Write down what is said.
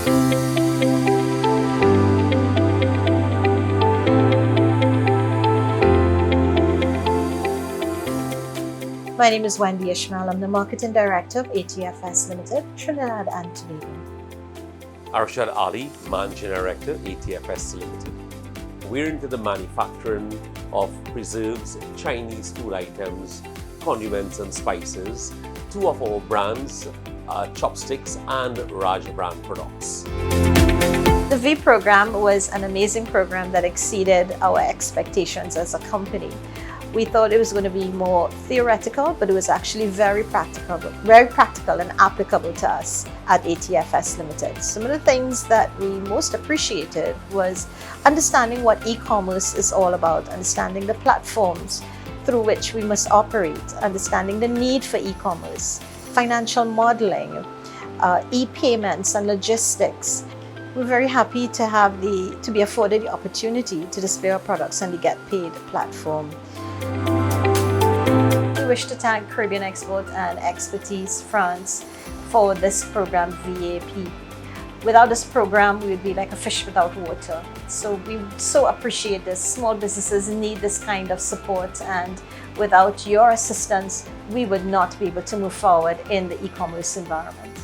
My name is Wendy Ishmael. I'm the Marketing Director of ATFS Limited, Trinidad and Tobago. Arshad Ali, Managing Director, ATFS Limited. We're into the manufacturing of preserves, Chinese food items, condiments and spices. Two of our brands are Chopsticks and Raj brand products. The VEAP program was an amazing program that exceeded our expectations as a company. We thought it was going to be more theoretical, but it was actually very practical and applicable to us at ATFS Limited. Some of the things that we most appreciated was understanding what e-commerce is all about, understanding the platforms through which we must operate, understanding the need for e-commerce, financial modeling, e-payments and logistics. We're very happy to be afforded the opportunity to display our products on the Get Paid platform. We wish to thank Caribbean Export and Expertise France for this program, VEAP. Without this program, we would be like a fish without water. So we so appreciate this. Small businesses need this kind of support, and without your assistance, we would not be able to move forward in the e-commerce environment.